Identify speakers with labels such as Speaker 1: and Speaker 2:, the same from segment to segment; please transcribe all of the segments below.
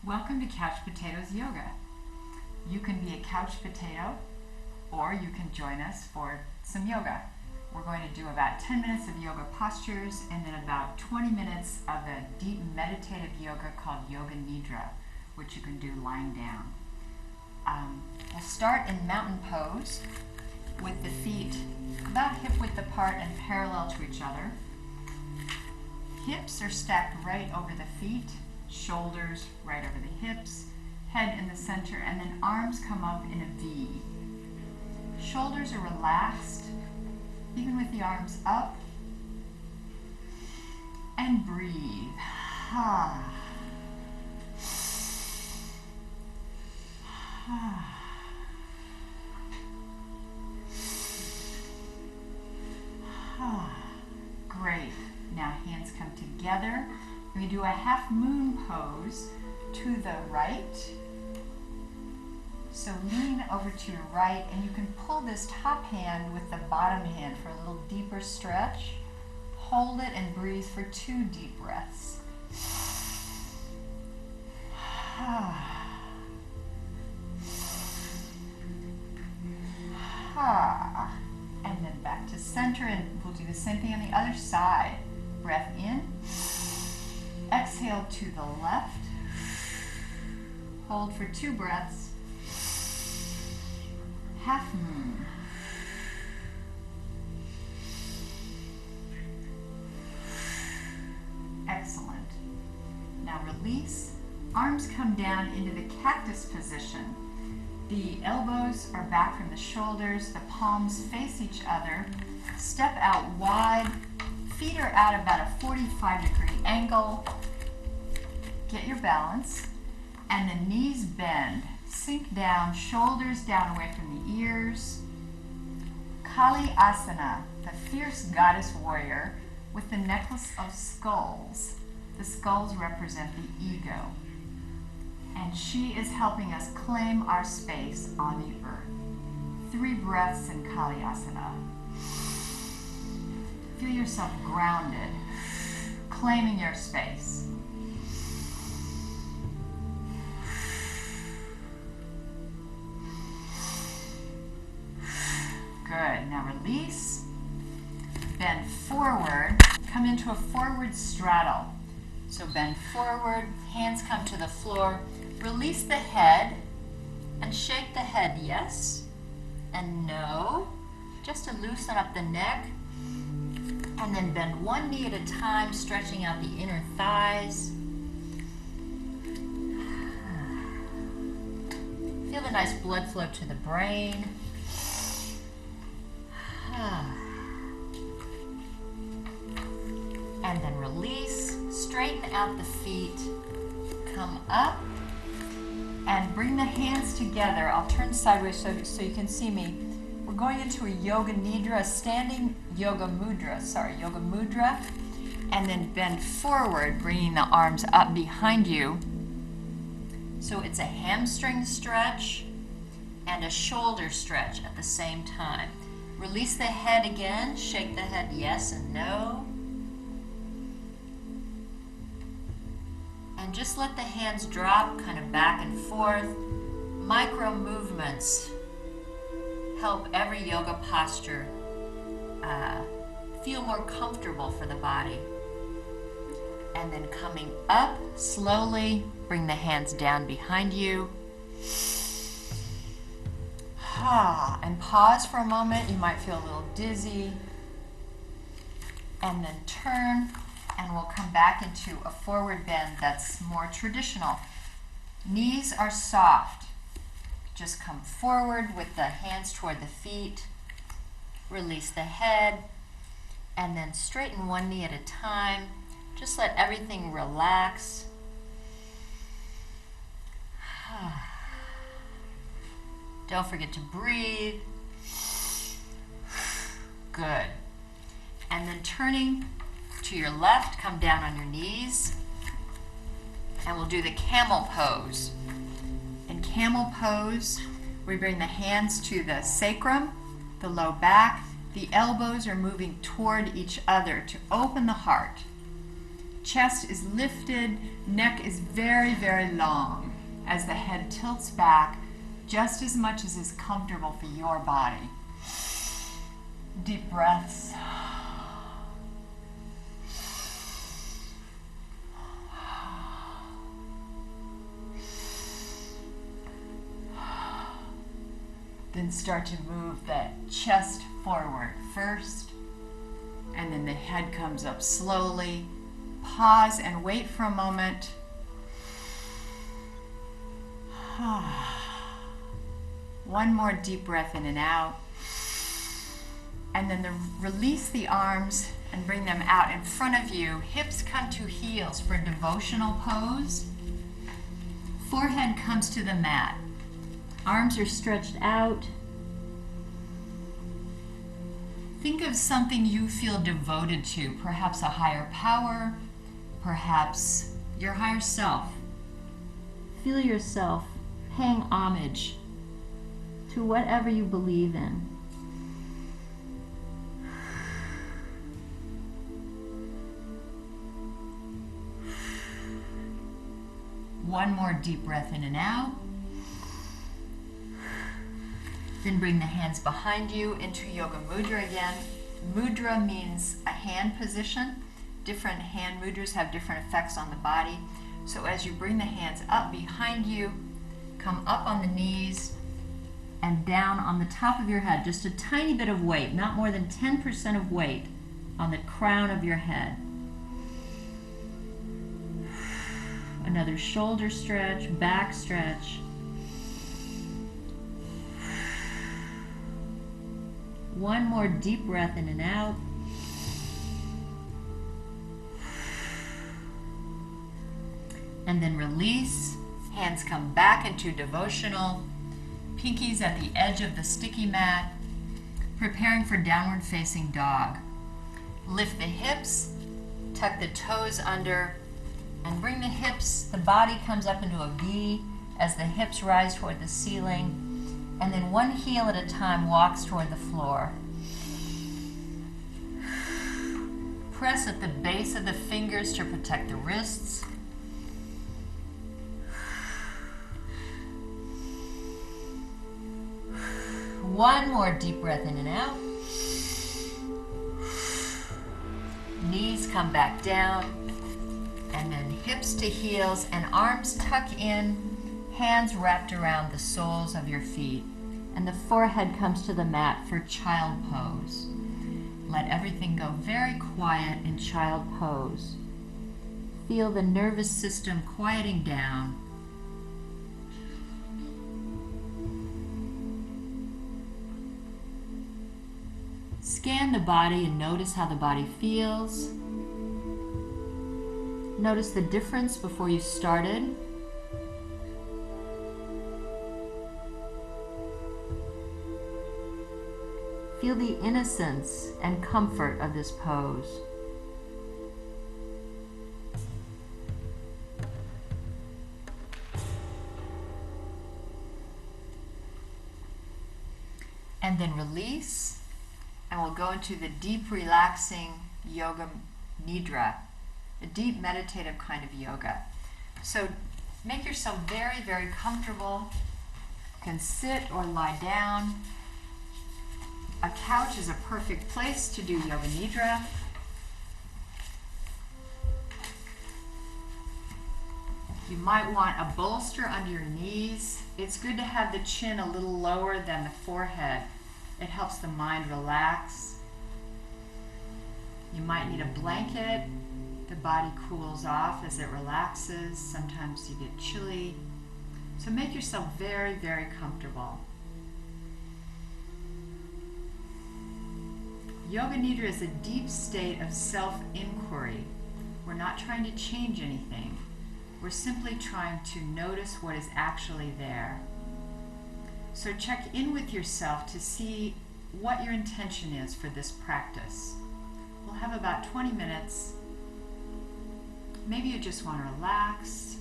Speaker 1: Welcome to Couch Potatoes Yoga. You can be a couch potato or you can join us for some yoga. We're going to do about 10 minutes of yoga postures and then about 20 minutes of a deep meditative yoga called Yoga Nidra, which you can do lying down. We'll start in mountain pose with the feet about hip width apart and parallel to each other. Hips are stacked right over the feet, shoulders right over the hips, head in the center, and then arms come up in a V. Shoulders are relaxed, even with the arms up. And breathe. Ha. Ha. Great. Now hands come together. We do a half moon pose to the right. So lean over to your right, and you can pull this top hand with the bottom hand for a little deeper stretch. Hold it and breathe for 2 deep breaths. And then back to center, and we'll do the same thing on the other side. Breath in. Exhale to the left. Hold for 2 breaths. Half moon. Excellent. Now release. Arms come down into the cactus position. The elbows are back from the shoulders. The palms face each other. Step out wide. Feet are at about a 45-degree angle. Get your balance. And the knees bend. Sink down, shoulders down away from the ears. Kali Asana, the fierce goddess warrior with the necklace of skulls. The skulls represent the ego. And she is helping us claim our space on the earth. 3 breaths in Kali Asana. Feel yourself grounded, claiming your space. Good. Now release. Bend forward. Come into a forward straddle. So bend forward. Hands come to the floor. Release the head and shake the head yes and no. Just to loosen up the neck. And then bend 1 knee at a time, stretching out the inner thighs. Feel the nice blood flow to the brain. And then release, straighten out the feet, come up, and bring the hands together. I'll turn sideways so you can see me. We're going into a Yoga Nidra, a standing yoga mudra, and then bend forward, bringing the arms up behind you. So it's a hamstring stretch and a shoulder stretch at the same time. Release the head again, shake the head yes and no. And just let the hands drop kind of back and forth. Micro movements help every yoga posture feel more comfortable for the body. And then coming up slowly, bring the hands down behind you. And pause for a moment. You might feel a little dizzy. And then turn, and we'll come back into a forward bend that's more traditional. Knees are soft. Just come forward with the hands toward the feet. Release the head, and then straighten 1 knee at a time. Just let everything relax. Don't forget to breathe. Good. And then turning to your left, come down on your knees. And we'll do the camel pose. In camel pose, we bring the hands to the sacrum, the low back. The elbows are moving toward each other to open the heart. Chest is lifted, neck is very, very long as the head tilts back just as much as is comfortable for your body. Deep breaths. Then start to move the chest forward first, and then the head comes up slowly. Pause and wait for a moment. One more deep breath in and out. And then release the arms and bring them out in front of you. Hips come to heels for devotional pose. Forehead comes to the mat. Arms are stretched out. Think of something you feel devoted to, perhaps a higher power, perhaps your higher self. Feel yourself paying homage to whatever you believe in. One more deep breath in and out. Then bring the hands behind you into Yoga Mudra again. Mudra means a hand position. Different hand mudras have different effects on the body. So as you bring the hands up behind you, come up on the knees and down on the top of your head. Just a tiny bit of weight, not more than 10% of weight on the crown of your head. Another shoulder stretch, back stretch. One more deep breath in and out. And then release. Hands come back into devotional. Pinkies at the edge of the sticky mat. Preparing for downward facing dog. Lift the hips, tuck the toes under, and bring the hips, the body comes up into a V as the hips rise toward the ceiling. And then one heel at a time walks toward the floor. Press at the base of the fingers to protect the wrists. One more deep breath in and out. Knees come back down. And then hips to heels and arms tuck in. Hands wrapped around the soles of your feet, and the forehead comes to the mat for child pose. Let everything go very quiet in child pose. Feel the nervous system quieting down. Scan the body and notice how the body feels. Notice the difference before you started. Feel the innocence and comfort of this pose. And then release, and we'll go into the deep relaxing Yoga Nidra, a deep meditative kind of yoga. So make yourself very, very comfortable. You can sit or lie down. A couch is a perfect place to do Yoga Nidra. You might want a bolster under your knees. It's good to have the chin a little lower than the forehead. It helps the mind relax. You might need a blanket. The body cools off as it relaxes. Sometimes you get chilly. So make yourself very, very comfortable. Yoga Nidra is a deep state of self-inquiry. We're not trying to change anything. We're simply trying to notice what is actually there. So check in with yourself to see what your intention is for this practice. We'll have about 20 minutes. Maybe you just want to relax.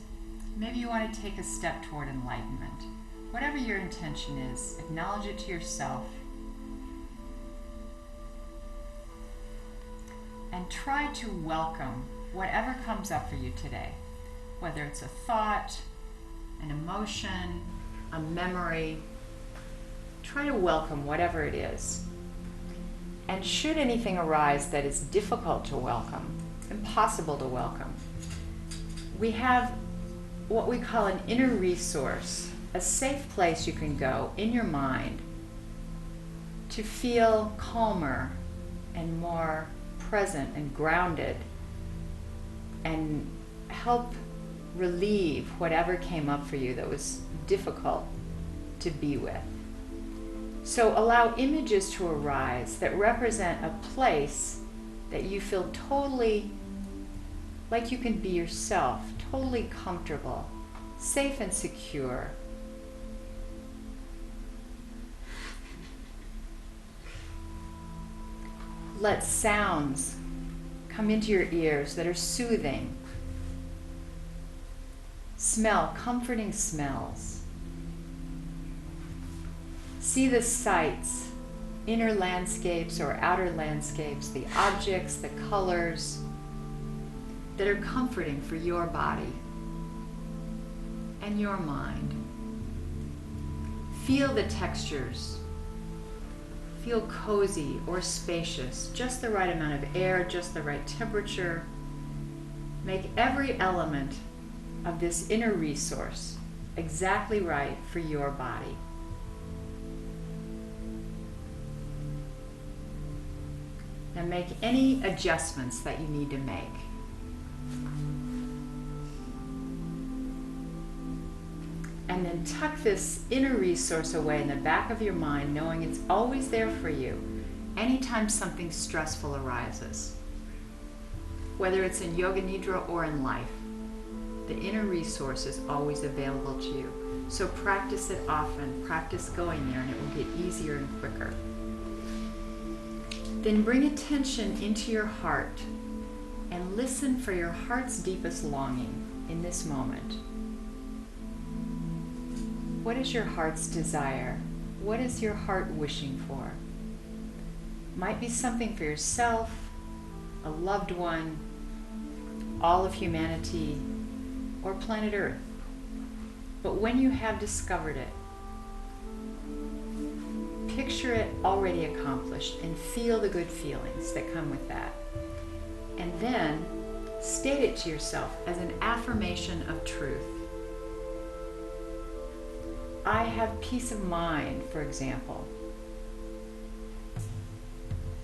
Speaker 1: Maybe you want to take a step toward enlightenment. Whatever your intention is, acknowledge it to yourself. And try to welcome whatever comes up for you today, whether it's a thought, an emotion, a memory. Try to welcome whatever it is. And should anything arise that is difficult to welcome, impossible to welcome, we have what we call an inner resource, a safe place you can go in your mind to feel calmer and more present and grounded and help relieve whatever came up for you that was difficult to be with. So allow images to arise that represent a place that you feel totally like you can be yourself, totally comfortable, safe and secure. Let sounds come into your ears that are soothing. Smell comforting smells. See the sights, inner landscapes or outer landscapes, the objects, the colors that are comforting for your body and your mind. Feel the textures. Feel cozy or spacious, just the right amount of air, just the right temperature. Make every element of this inner resource exactly right for your body. Now make any adjustments that you need to make. And then tuck this inner resource away in the back of your mind, knowing it's always there for you anytime something stressful arises. Whether it's in Yoga Nidra or in life, the inner resource is always available to you. So practice it often, practice going there, and it will get easier and quicker. Then bring attention into your heart and listen for your heart's deepest longing in this moment. What is your heart's desire? What is your heart wishing for? Might be something for yourself, a loved one, all of humanity, or planet Earth. But when you have discovered it, picture it already accomplished and feel the good feelings that come with that. And then state it to yourself as an affirmation of truth. I have peace of mind, for example.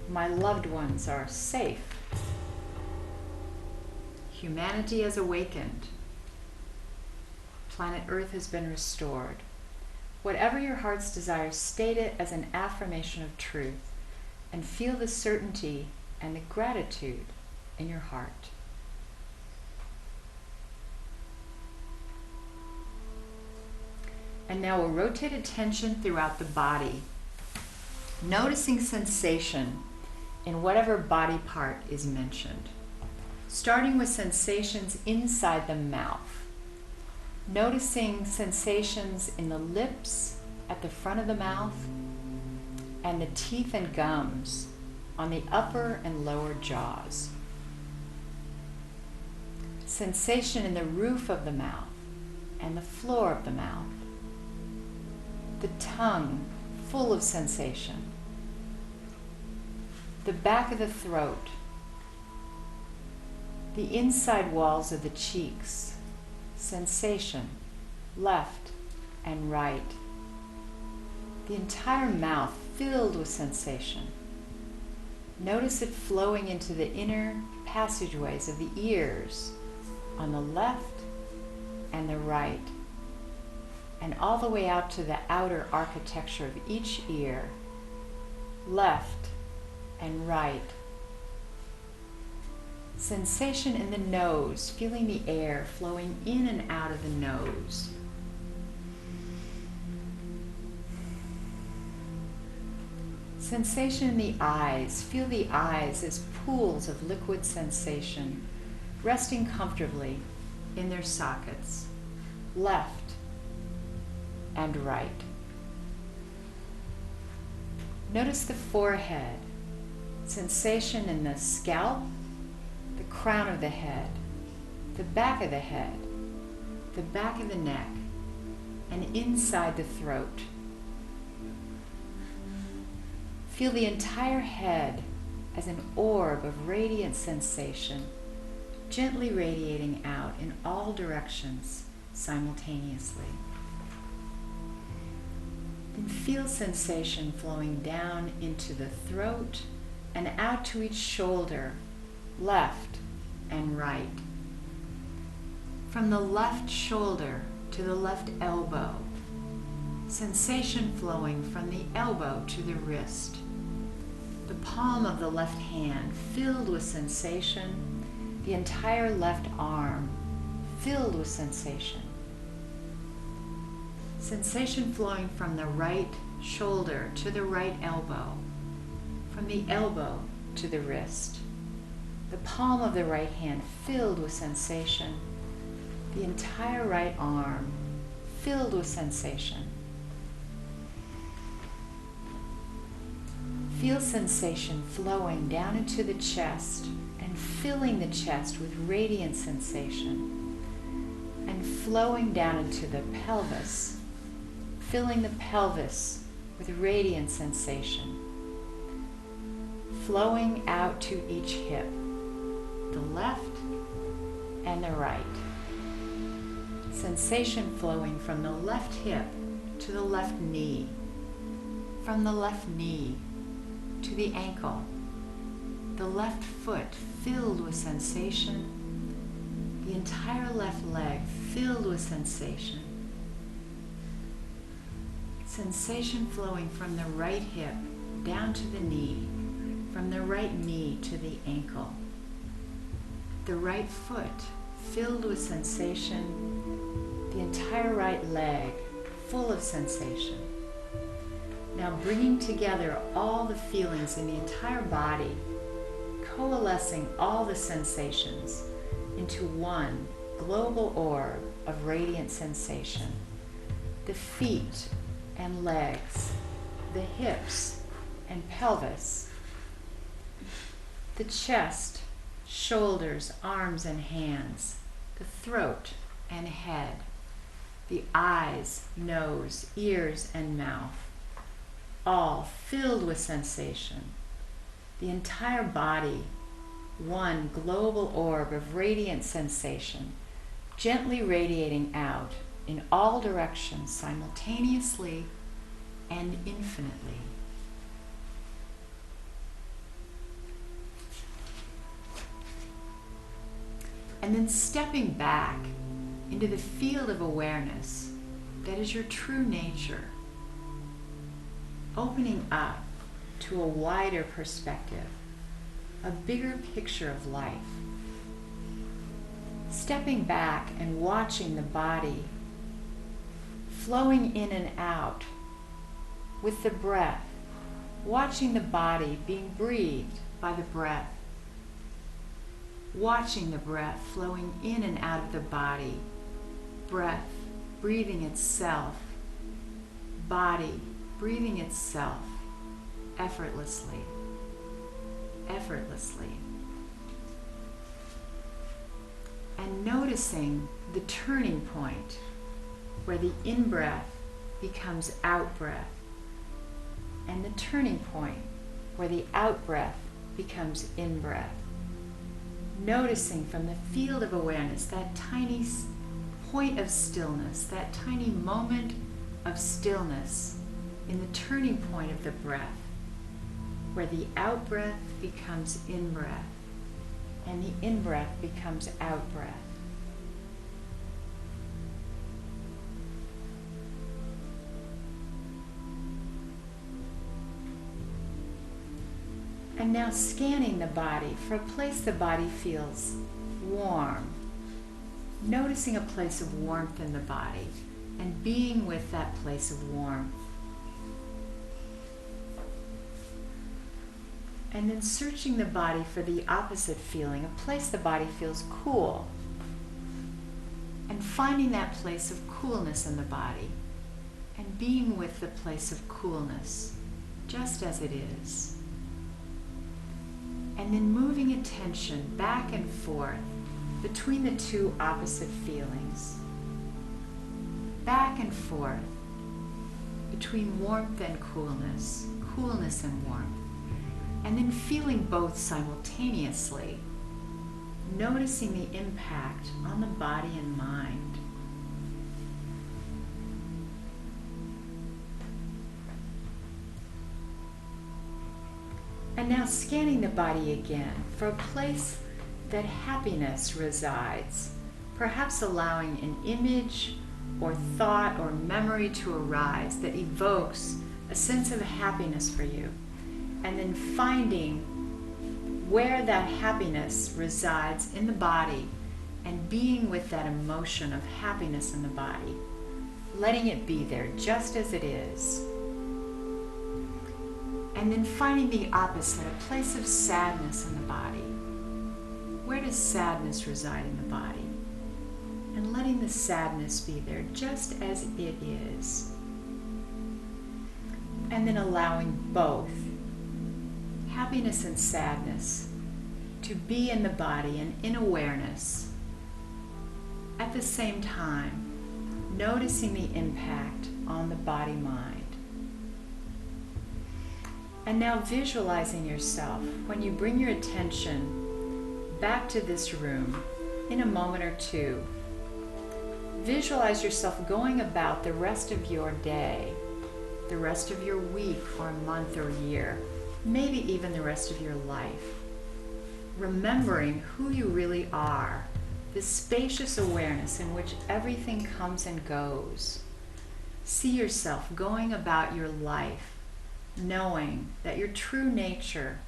Speaker 1: My loved ones are safe. Humanity has awakened. Planet Earth has been restored. Whatever your heart's desire, state it as an affirmation of truth and feel the certainty and the gratitude in your heart. And now we'll rotate attention throughout the body, noticing sensation in whatever body part is mentioned. Starting with sensations inside the mouth. Noticing sensations in the lips, at the front of the mouth, and the teeth and gums on the upper and lower jaws. Sensation in the roof of the mouth and the floor of the mouth. The tongue full of sensation. The back of the throat. The inside walls of the cheeks. Sensation, left and right. The entire mouth filled with sensation. Notice it flowing into the inner passageways of the ears on the left and the right, and all the way out to the outer architecture of each ear, left and right. Sensation in the nose, feeling the air flowing in and out of the nose. Sensation in the eyes, feel the eyes as pools of liquid sensation, resting comfortably in their sockets, left and right. Notice the forehead, sensation in the scalp the crown of the head, the back of the head, the back of the neck, and inside the throat. Feel the entire head as an orb of radiant sensation, gently radiating out in all directions simultaneously. Then feel sensation flowing down into the throat and out to each shoulder, left and right. From the left shoulder to the left elbow, sensation flowing from the elbow to the wrist. The palm of the left hand filled with sensation, the entire left arm filled with sensation. Sensation flowing from the right shoulder to the right elbow, from the elbow to the wrist. The palm of the right hand filled with sensation, the entire right arm filled with sensation. Feel sensation flowing down into the chest and filling the chest with radiant sensation, and flowing down into the pelvis, filling the pelvis with radiant sensation, flowing out to each hip, the left and the right. Sensation flowing from the left hip to the left knee, from the left knee to the ankle, the left foot filled with sensation, the entire left leg filled with sensation. Sensation flowing from the right hip down to the knee, from the right knee to the ankle. The right foot filled with sensation, the entire right leg full of sensation. Now bringing together all the feelings in the entire body, coalescing all the sensations into one global orb of radiant sensation. The feet and legs, the hips and pelvis, the chest, shoulders, arms and hands, the throat and head, the eyes, nose, ears and mouth, all filled with sensation. The entire body, one global orb of radiant sensation, gently radiating out in all directions simultaneously and infinitely. And then stepping back into the field of awareness that is your true nature, opening up to a wider perspective, a bigger picture of life. Stepping back and watching the body flowing in and out with the breath, watching the body being breathed by the breath, watching the breath flowing in and out of the body, breath breathing itself, body breathing itself effortlessly, effortlessly. And noticing the turning point where the in-breath becomes out-breath, and the turning point where the out-breath becomes in-breath. Noticing from the field of awareness that tiny point of stillness, that tiny moment of stillness in the turning point of the breath, where the out-breath becomes in-breath and the in-breath becomes out-breath. And now scanning the body for a place the body feels warm. Noticing a place of warmth in the body and being with that place of warmth. And then searching the body for the opposite feeling, a place the body feels cool. And finding that place of coolness in the body and being with the place of coolness just as it is. And then moving attention back and forth between the two opposite feelings. Back and forth between warmth and coolness, coolness and warmth. And then feeling both simultaneously, noticing the impact on the body and mind. And now scanning the body again for a place that happiness resides, perhaps allowing an image or thought or memory to arise that evokes a sense of happiness for you. And then finding where that happiness resides in the body and being with that emotion of happiness in the body, letting it be there just as it is. And then finding the opposite, a place of sadness in the body. Where does sadness reside in the body? And letting the sadness be there just as it is. And then allowing both, happiness and sadness, to be in the body and in awareness. At the same time, noticing the impact on the body-mind. And now visualizing yourself when you bring your attention back to this room in a moment or two. Visualize yourself going about the rest of your day, the rest of your week or month or year, maybe even the rest of your life. Remembering who you really are, this spacious awareness in which everything comes and goes. See yourself going about your life knowing that your true nature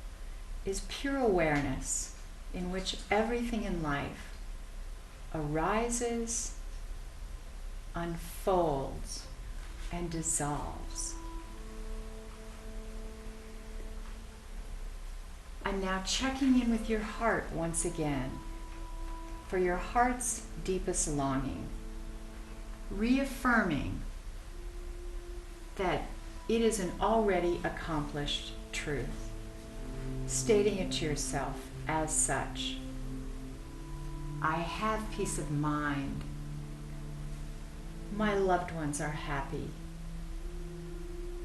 Speaker 1: is pure awareness in which everything in life arises, unfolds, and dissolves. And now checking in with your heart once again for your heart's deepest longing, reaffirming that it is an already accomplished truth, stating it to yourself as such. I have peace of mind. My loved ones are happy.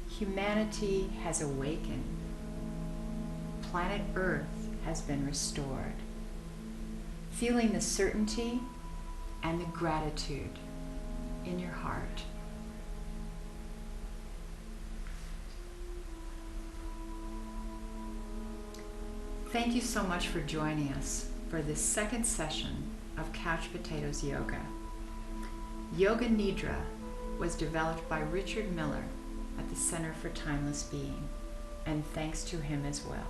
Speaker 1: Humanity has awakened. Planet Earth has been restored. Feeling the certainty and the gratitude in your heart. Thank you so much for joining us for this second session of Couch Potatoes Yoga. Yoga Nidra was developed by Richard Miller at the Center for Timeless Being, and thanks to him as well.